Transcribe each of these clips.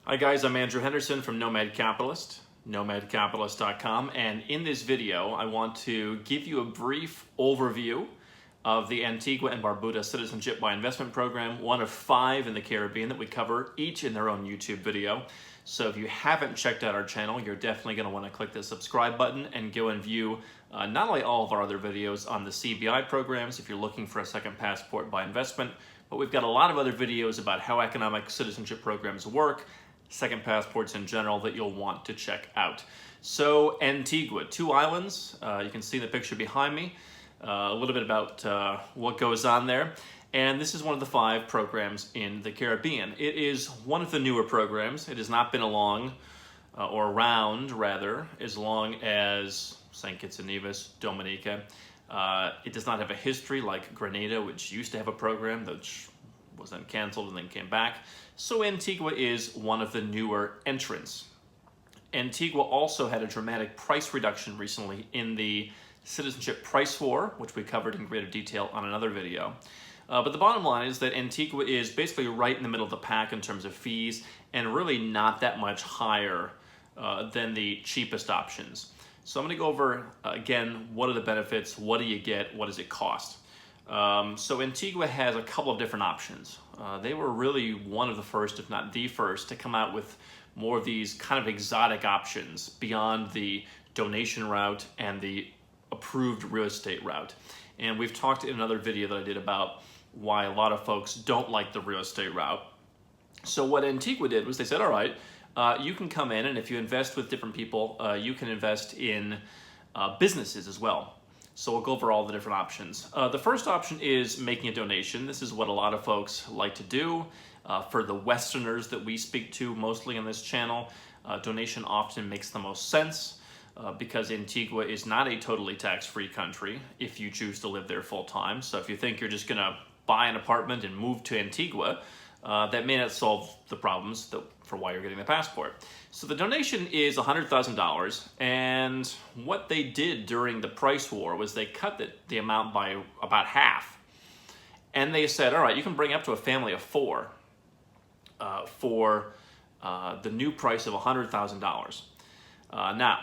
Hi guys, I'm Andrew Henderson from Nomad Capitalist, nomadcapitalist.com, and in this video I want to give you a brief overview of the Antigua and Barbuda Citizenship by Investment Program, one of 5 in the Caribbean that we cover each in their own YouTube video. So if you haven't checked out our channel, you're definitely going to want to click the subscribe button and go and view not only all of our other videos on the CBI programs if you're looking for a second passport by investment, but we've got a lot of other videos about how economic citizenship programs work, second passports in general, that you'll want to check out. So Antigua, 2 islands, you can see in the picture behind me, a little bit about what goes on there. And this is one of the 5 programs in the Caribbean. It is one of the newer programs. It has not been along, or around rather, as long as St. Kitts and Nevis, Dominica. It does not have a history like Grenada, which used to have a program that was then canceled and then came back. So Antigua is one of the newer entrants. Antigua also had a dramatic price reduction recently in the citizenship price war, which we covered in greater detail on another video. But the bottom line is that Antigua is basically right in the middle of the pack in terms of fees and really not that much higher than the cheapest options. So I'm going to go over, again, what are the benefits, what do you get, what does it cost? So Antigua has a couple of different options. They were really one of the first, if not the first, to come out with more of these kind of exotic options beyond the donation route and the approved real estate route. And we've talked in another video that I did about why a lot of folks don't like the real estate route. So what Antigua did was they said, all right, you can come in, and if you invest with different people, you can invest in businesses as well. So we'll go over all the different options. The first option is making a donation. This is what a lot of folks like to do. For the Westerners that we speak to mostly on this channel, donation often makes the most sense because Antigua is not a totally tax-free country if you choose to live there full-time. So if you think you're just going to buy an apartment and move to Antigua, that may not solve the problems for why you're getting the passport. So the donation is $100,000, and what they did during the price war was they cut the amount by about half. And they said, all right, you can bring up to a family of 4 for the new price of $100,000. Now,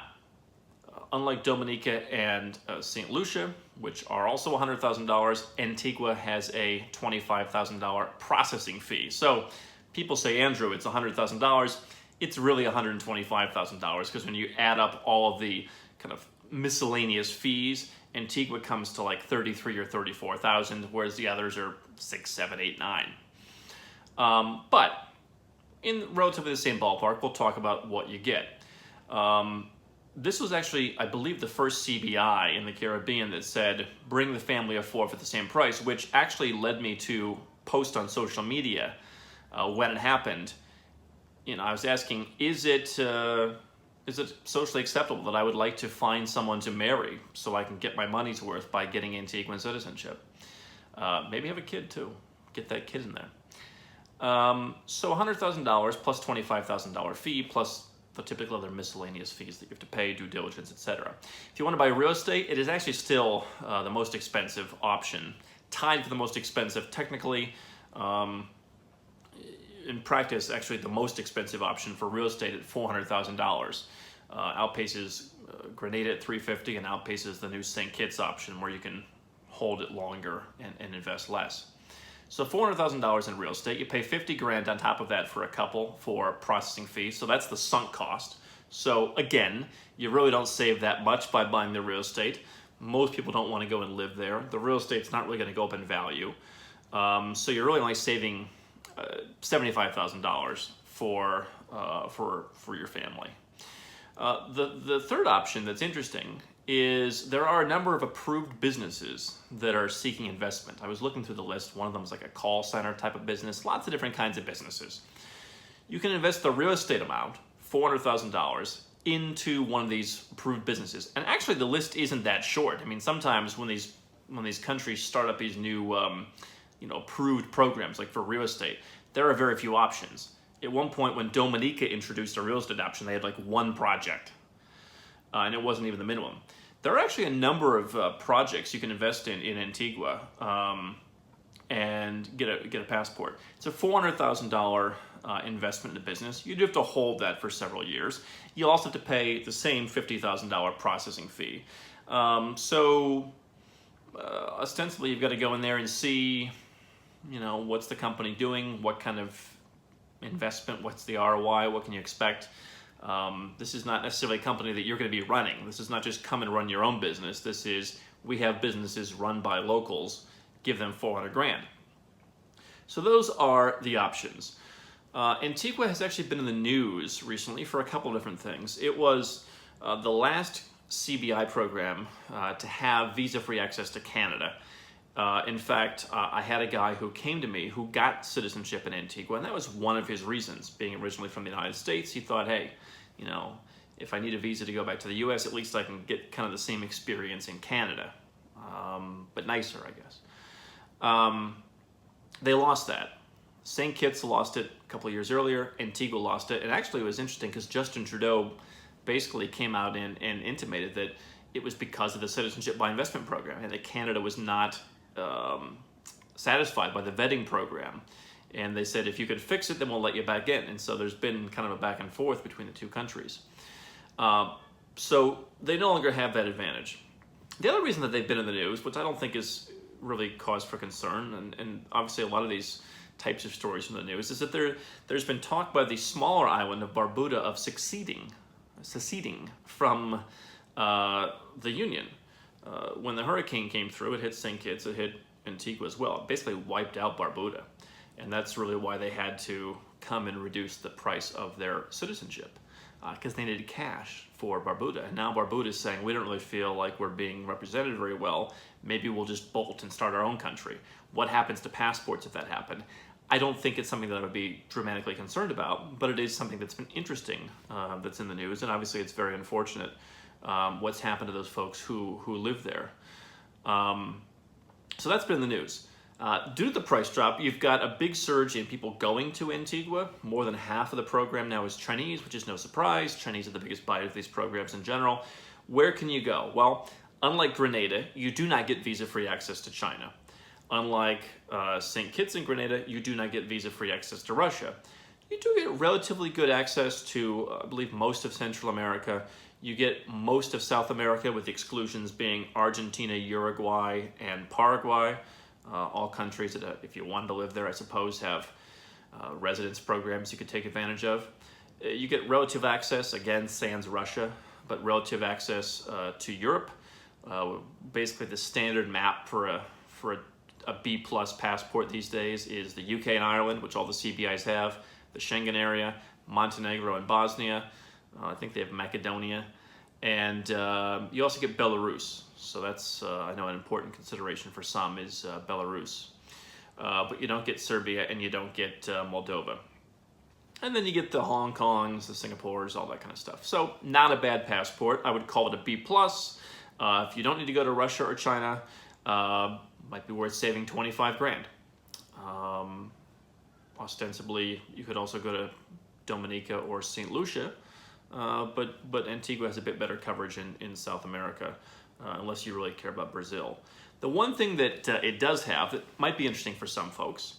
unlike Dominica and St. Lucia, which are also $100,000, Antigua has a $25,000 processing fee. So people say, Andrew, it's $100,000. It's really $125,000 because when you add up all of the kind of miscellaneous fees, Antigua comes to like $33,000 or $34,000, whereas the others are $6,000, $7,000, $8,000, $9,000. But in relatively the same ballpark, we'll talk about what you get. This was actually, I believe, the first CBI in the Caribbean that said, bring the family of 4 for the same price, which actually led me to post on social media when it happened. You know, I was asking, is it socially acceptable that I would like to find someone to marry so I can get my money's worth by getting Antiguan citizenship? Maybe have a kid too. Get that kid in there. So $100,000 plus $25,000 fee plus the typical other miscellaneous fees that you have to pay, due diligence, etc. If you want to buy real estate, it is actually still the most expensive option, tied for the most expensive technically. In practice, actually the most expensive option for real estate at $400,000. Outpaces Grenada at $350,000 and outpaces the new St. Kitts option where you can hold it longer and invest less. So $400,000 in real estate, you pay $50,000 on top of that for a couple for processing fees. So that's the sunk cost. So again, you really don't save that much by buying the real estate. Most people don't want to go and live there. The real estate's not really going to go up in value. So you're really only saving $75,000 for your family. The third option that's interesting is there are a number of approved businesses that are seeking investment. I was looking through the list. One of them is like a call center type of business, lots of different kinds of businesses. You can invest the real estate amount, $400,000, into one of these approved businesses. And actually the list isn't that short. I mean, sometimes when these countries start up these new approved programs, like for real estate, there are very few options. At one point when Dominica introduced a real estate option, they had like 1 project. And it wasn't even the minimum. There are actually a number of projects you can invest in Antigua and get a passport. It's a $400,000 investment in the business. You do have to hold that for several years. You'll also have to pay the same $50,000 processing fee. Ostensibly, you've got to go in there and see, what's the company doing, what kind of investment, what's the ROI, what can you expect. This is not necessarily a company that you're going to be running. This is not just come and run your own business. This is, we have businesses run by locals, give them 400 grand. So those are the options. Antigua has actually been in the news recently for a couple of different things. It was the last CBI program to have visa-free access to Canada. In fact, I had a guy who came to me who got citizenship in Antigua, and that was one of his reasons. Being originally from the United States, he thought, hey, if I need a visa to go back to the US, at least I can get kind of the same experience in Canada, but nicer, I guess. They lost that. St. Kitts lost it a couple of years earlier. Antigua lost it. And actually it was interesting because Justin Trudeau basically came out and intimated that it was because of the citizenship by investment program and that Canada was not satisfied by the vetting program. And they said, if you could fix it, then we'll let you back in. And so there's been kind of a back and forth between the two countries. So they no longer have that advantage. The other reason that they've been in the news, which I don't think is really cause for concern, and obviously a lot of these types of stories from the news, is that there's been talk by the smaller island of Barbuda of seceding from the Union. When the hurricane came through, it hit St. Kitts, it hit Antigua as well. It basically wiped out Barbuda. And that's really why they had to come and reduce the price of their citizenship, because they needed cash for Barbuda. And now Barbuda is saying, we don't really feel like we're being represented very well. Maybe we'll just bolt and start our own country. What happens to passports if that happened? I don't think it's something that I would be dramatically concerned about, but it is something that's been interesting that's in the news. And obviously it's very unfortunate what's happened to those folks who live there. So that's been in the news. Due to the price drop, you've got a big surge in people going to Antigua. More than half of the program now is Chinese, which is no surprise. Chinese are the biggest buyers of these programs in general. Where can you go? Well, unlike Grenada, you do not get visa-free access to China. Unlike St. Kitts and Grenada, you do not get visa-free access to Russia. You do get relatively good access to, I believe, most of Central America. You get most of South America, with the exclusions being Argentina, Uruguay, and Paraguay. All countries that, if you wanted to live there, I suppose, have residence programs you could take advantage of. You get relative access, again, sans Russia, but relative access to Europe. Basically, the standard map for a B+ passport these days is the UK and Ireland, which all the CBIs have, the Schengen area, Montenegro and Bosnia. I think they have Macedonia. And you also get Belarus. So that's, I know, an important consideration for some is Belarus. But you don't get Serbia and you don't get Moldova. And then you get the Hong Kongs, the Singapores, all that kind of stuff. So not a bad passport. I would call it a B+. If you don't need to go to Russia or China, might be worth saving 25 grand. Ostensibly, you could also go to Dominica or St. Lucia. But Antigua has a bit better coverage in South America, unless you really care about Brazil. The one thing that it does have that might be interesting for some folks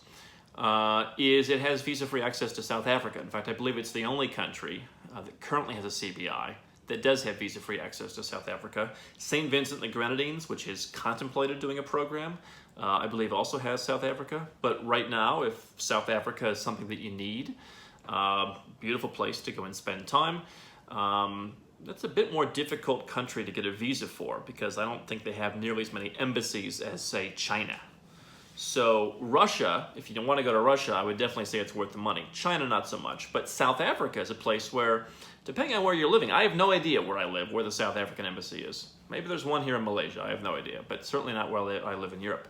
is it has visa-free access to South Africa. In fact, I believe it's the only country that currently has a CBI that does have visa-free access to South Africa. St. Vincent and the Grenadines, which has contemplated doing a program, I believe also has South Africa. But right now, if South Africa is something that you need, beautiful place to go and spend time. That's a bit more difficult country to get a visa for because I don't think they have nearly as many embassies as, say, China. So Russia, if you don't want to go to Russia, I would definitely say it's worth the money. China, not so much. But South Africa is a place where, depending on where you're living, I have no idea where I live, where the South African embassy is. Maybe there's one here in Malaysia, I have no idea, but certainly not where I live in Europe.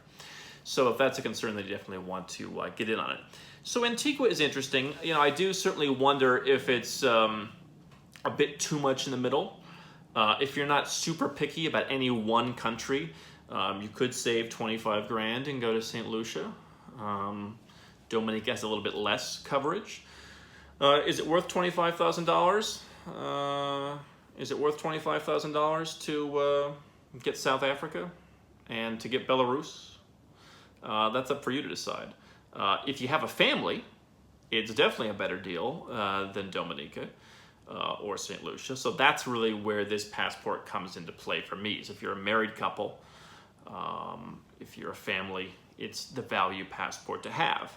So if that's a concern, then you definitely want to get in on it. So Antigua is interesting. You know, I do certainly wonder if it's a bit too much in the middle. If you're not super picky about any one country, you could save 25 grand and go to St. Lucia. Dominica has a little bit less coverage. Is it worth $25,000? Is it worth $25,000 to get South Africa and to get Belarus? That's up for you to decide. If you have a family it's definitely a better deal than Dominica or St. Lucia. So that's really where this passport comes into play for me. So if you're a married couple, if you're a family, it's the value passport to have.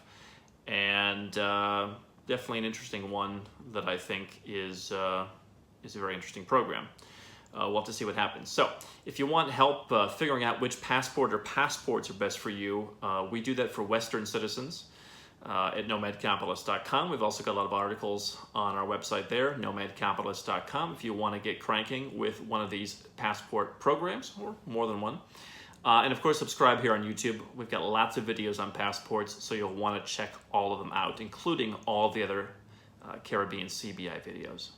And definitely an interesting one that I think is a very interesting program. We'll have to see what happens. So if you want help figuring out which passport or passports are best for you, we do that for Western citizens at nomadcapitalist.com. We've also got a lot of articles on our website there, nomadcapitalist.com, if you want to get cranking with one of these passport programs, or more than one. And of course, subscribe here on YouTube. We've got lots of videos on passports, so you'll want to check all of them out, including all the other Caribbean CBI videos.